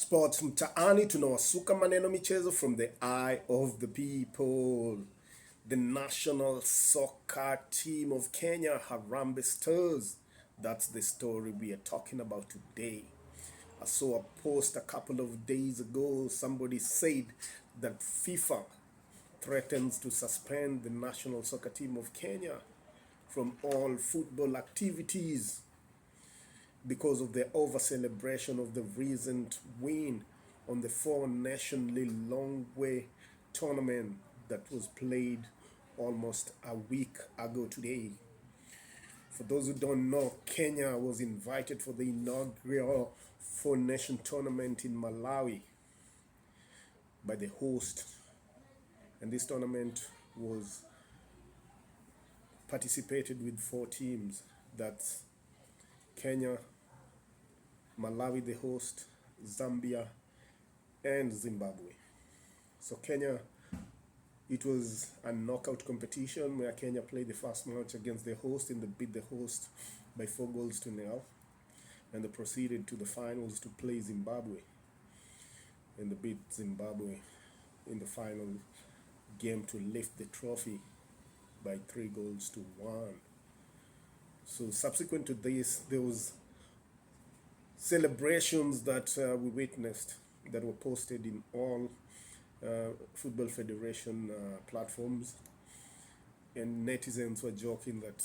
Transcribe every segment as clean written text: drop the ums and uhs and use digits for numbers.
Sports mtaani tunawasuka maneno michezo from the eye of the people. The national soccer team of Kenya, Harambee Stars. That's the story we are talking about today. I saw a post a couple of days ago. Somebody said that FIFA threatens to suspend the national soccer team of Kenya from all football activities because of the over celebration of the recent win on the 4-Nation Lilongwe tournament that was played almost a week ago today. For those who don't know, Kenya was invited for the inaugural 4-Nation tournament in Malawi by the host, and this tournament was participated with 4 teams. That's Kenya, Malawi the host, Zambia, and Zimbabwe. So Kenya, it was a knockout competition where Kenya played the first match against the host and they beat the host by 4-0, and they proceeded to the finals to play Zimbabwe, and they beat Zimbabwe in the final game to lift the trophy by 3-1. So subsequent to this, there was celebrations that we witnessed that were posted in all Football Federation platforms, and netizens were joking that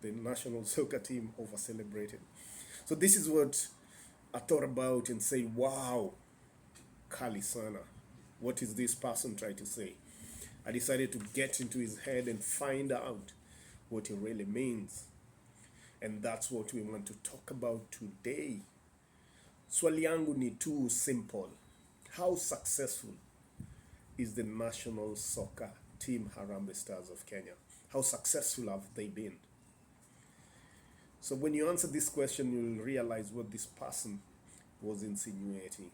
the national soccer team over celebrated. So this is what I thought about and say, wow, Kali Sana, what is this person trying to say? I decided to get into his head and find out what it really means. And that's what we want to talk about today. Swali yangu ni too simple. How successful is the national soccer team Harambee Stars of Kenya? How successful have they been? So when you answer this question, you'll realize what this person was insinuating.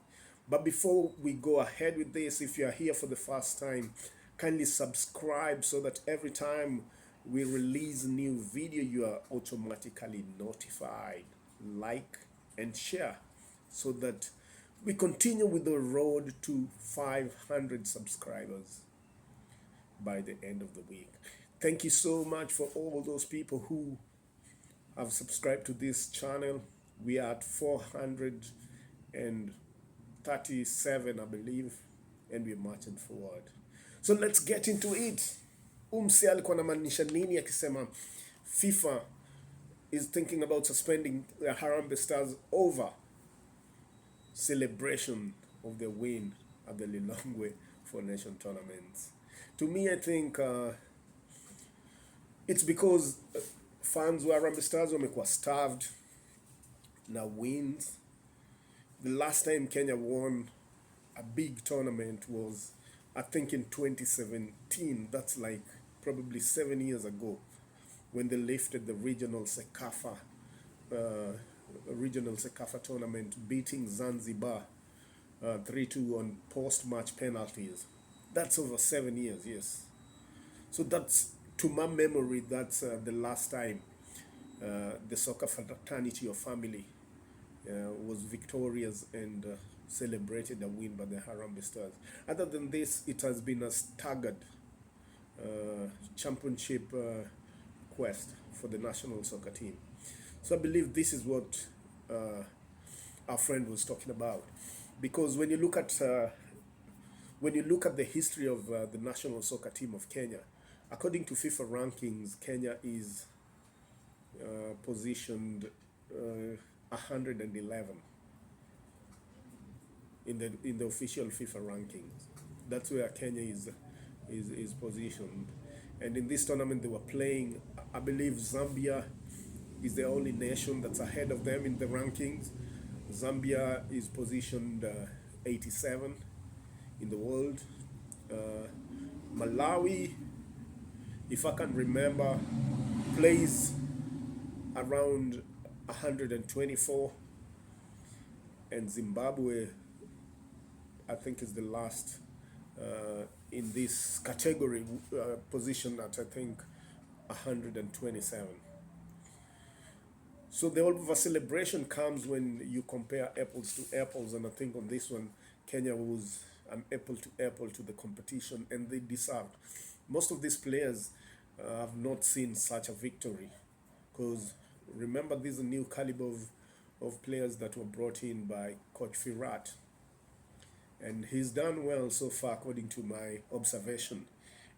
But before we go ahead with this, if you are here for the first time, kindly subscribe so that every time we release a new video, you are automatically notified. Like and share so that we continue with the road to 500 subscribers by the end of the week. Thank you so much for all those people who have subscribed to this channel. We are at 437, I believe, and we're marching forward. So let's get into it. Umse alikuwa anamaanisha nini akisema FIFA is thinking about suspending the Harambee Stars over celebration of the win at the Lilongwe 4-Nation tournaments? To me, I think it's because fans wa Harambee Stars wamekuwa starved na wins. The last time Kenya won a big tournament was, I think, in 2017. That's like probably 7 years ago, when they lifted the regional Sekafa tournament, beating Zanzibar 3-2 on post-match penalties. That's over 7 years, yes. So that's, to my memory, that's the last time the soccer fraternity or family was victorious and celebrated a win by the Harambee Stars. Other than this, it has been a staggered championship quest for the national soccer team. So I believe this is what our friend was talking about, because when you look at the history of the national soccer team of Kenya, according to FIFA rankings, Kenya is positioned 111 in the official FIFA rankings. That's where Kenya is positioned. And in this tournament they were playing, I believe Zambia is the only nation that's ahead of them in the rankings. Zambia is positioned 87 in the world. Malawi, if I can remember, plays around 124, and Zimbabwe, I think, is the last in this category, position at, I think, 127. So the over celebration comes when you compare apples to apples, and I think on this one, Kenya was an apple to apple to the competition, and they deserved. Most of these players have not seen such a victory, because remember, these are new caliber of players that were brought in by Coach Firat, and he's done well so far according to my observation.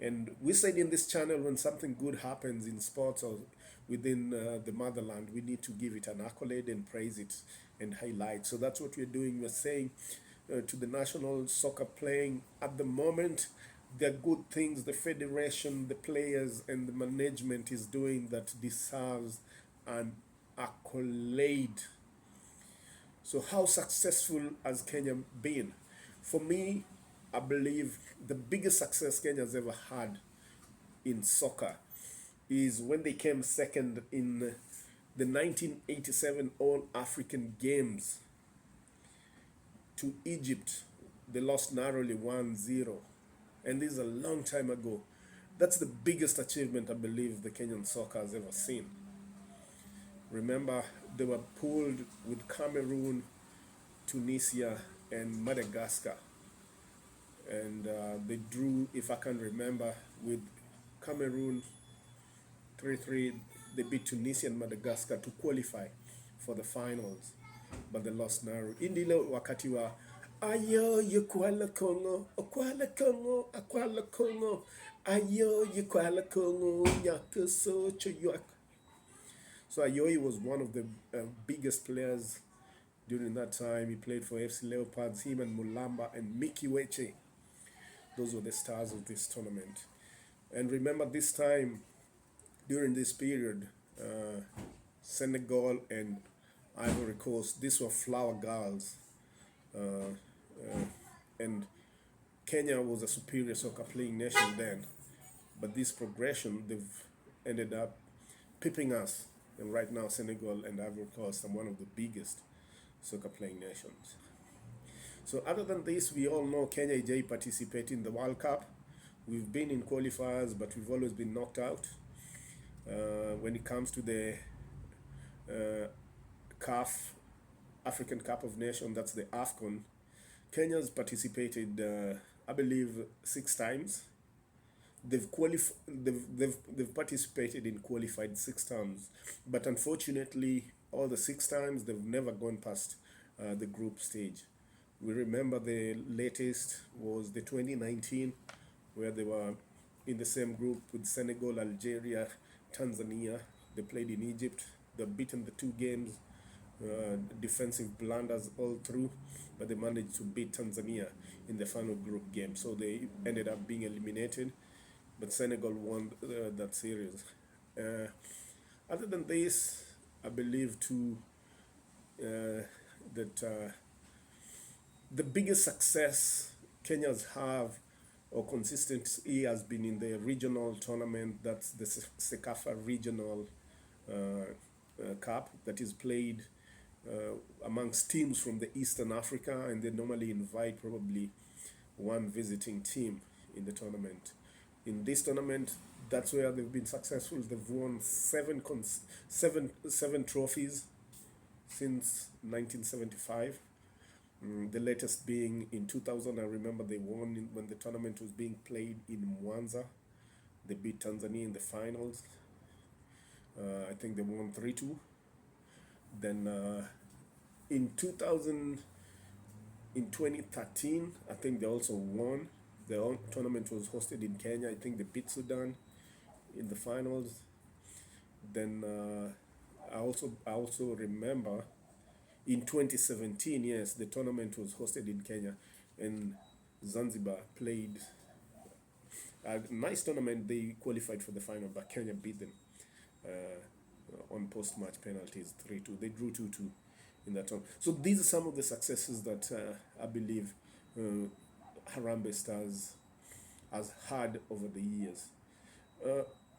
And we said in this channel, when something good happens in sports or within the motherland, we need to give it an accolade and praise it and highlight. So that's what we're doing. We're saying to the national soccer playing at the moment, there are good things the federation, the players, and the management is doing that deserves an accolade. So how successful has Kenya been? For me, I believe the biggest success Kenya's ever had in soccer is when they came second in the 1987 All African Games to Egypt. They lost narrowly 1-0. And this is a long time ago. That's the biggest achievement I believe the Kenyan soccer has ever seen. Remember, they were pooled with Cameroon, Tunisia, and Madagascar. And they drew, if I can remember, with Cameroon 3-3. They beat Tunisia and Madagascar to qualify for the finals, but they lost narrow. Indile wakati wa ayo yukwala Congo, okwala Congo, akwala Congo, ayo yukwala Congo, nyakuso choyak. So Ayoyi was one of the biggest players during that time. He played for FC Leopards, him and Mulamba and Mickey Weche. Those were the stars of this tournament. And remember, this time, during this period, Senegal and Ivory Coast, these were flower girls. And Kenya was a superior soccer playing nation then. But this progression, they've ended up pipping us. And right now, Senegal and Ivory Coast are one of the biggest soccer playing nations. So other than this, we all know Kenya IJ participate in the World Cup. We've been in qualifiers, but we've always been knocked out. When it comes to the CAF, African Cup of Nations, that's the AFCON, Kenya's participated, I believe, 6 times. They've participated in qualified 6 times, but unfortunately, all the 6 times they've never gone past the group stage. We remember the latest was the 2019, where they were in the same group with Senegal, Algeria, Tanzania. They played in Egypt. They've beaten the 2 games, defensive blunders all through, but they managed to beat Tanzania in the final group game. So they ended up being eliminated, but Senegal won that series. Other than this, I believe too that the biggest success Kenyans have or consistency has been in the regional tournament. That's the Sekafa Regional Cup that is played amongst teams from the Eastern Africa, and they normally invite probably one visiting team in the tournament. In this tournament, that's where they've been successful. They've won seven trophies since 1975. The latest being in 2000. I remember they won when the tournament was being played in Mwanza. They beat Tanzania in the finals. I think they won 3-2. Then in 2013, I think they also won. The tournament was hosted in Kenya. I think they beat Sudan in the finals. Then I also remember in 2017, yes, the tournament was hosted in Kenya, and Zanzibar played a nice tournament. They qualified for the final, but Kenya beat them on post-match penalties 3-2. They drew 2-2 in that tournament. So these are some of the successes that I believe Harambee Stars has had over the years.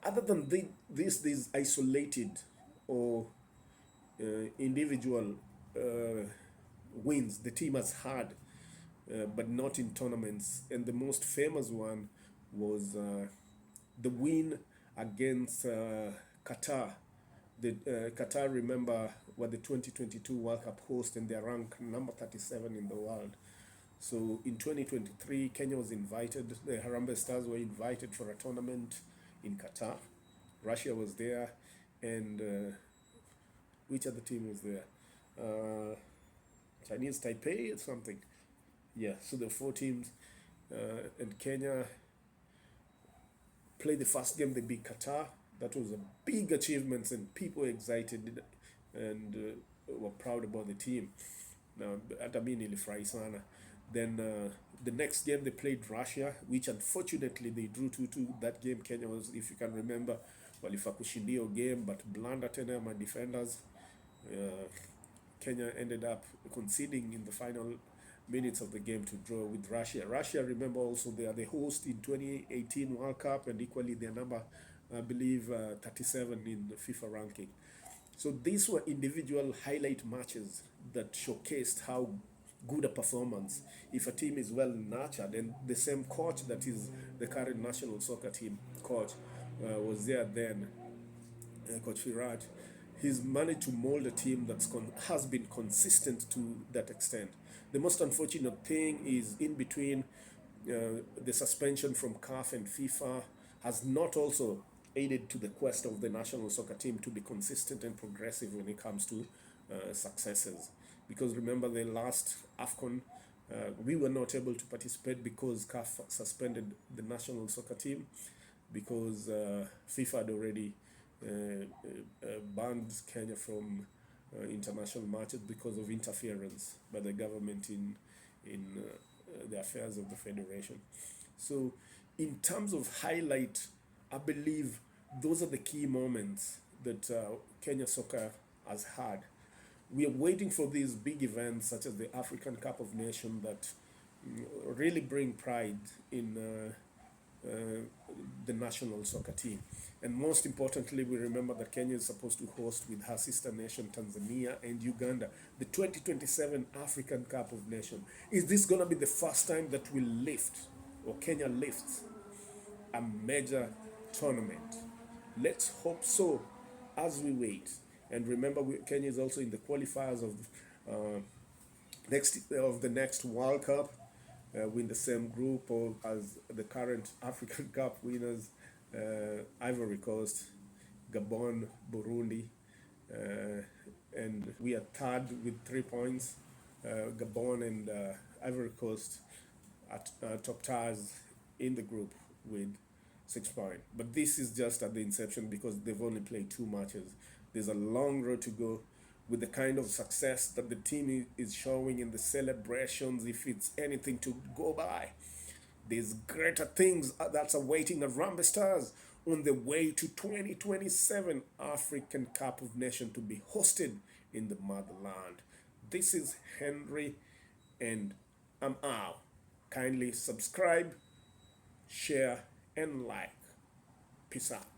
Other than these isolated or individual wins the team has had, but not in tournaments. And the most famous one was the win against Qatar The Qatar, remember, were the 2022 World Cup host, and they're ranked number 37 in the world. So in 2023, Kenya was invited, the Harambee Stars were invited for a tournament in Qatar. Russia was there, and which other team was there? Chinese Taipei or something. Yeah, so the four teams, and Kenya played the first game. They beat Qatar. That was a big achievement, and people were excited and were proud about the team. Now, hata mimi nilifurahi sana. Then the next game they played Russia, which unfortunately they drew 2-2. That game Kenya was, if you can remember, walifaa kushindia hiyo game, but blunder tena my defenders. Kenya ended up conceding in the final minutes of the game to draw with Russia. Russia, remember, also they are the host in 2018 World Cup, and equally their number, I believe, 37 in the FIFA ranking. So these were individual highlight matches that showcased how good a performance if a team is well nurtured. And the same coach that is the current national soccer team coach was there then, Coach Firaj. He's managed to mold a team that has been consistent to that extent. The most unfortunate thing is in between, the suspension from CAF and FIFA has not also aided to the quest of the national soccer team to be consistent and progressive when it comes to successes. Because remember, the last AFCON, we were not able to participate because CAF suspended the national soccer team, because FIFA had already banned Kenya from international matches because of interference by the government in the affairs of the federation. So in terms of highlight, I believe those are the key moments that Kenya soccer has had. We are waiting for these big events such as the African Cup of Nations that really bring pride in the national soccer team. And most importantly, we remember that Kenya is supposed to host with her sister nation Tanzania and Uganda the 2027 African Cup of Nations. Is this going to be the first time that we lift, or Kenya lifts, a major tournament? Let's hope so as we wait. And remember, Kenya is also in the qualifiers of the next World Cup. We're in the same group as the current African Cup winners, Ivory Coast, Gabon, Burundi, and we are third with 3 points. Gabon and Ivory Coast at top tiers in the group with 6 points. But this is just at the inception because they've only played 2 matches. There's a long road to go with the kind of success that the team is showing in the celebrations. If it's anything to go by, there's greater things that's awaiting the Harambee Stars on the way to 2027 African Cup of Nations to be hosted in the motherland. This is Henry, and I'm out. Kindly subscribe, share, and like. Peace out.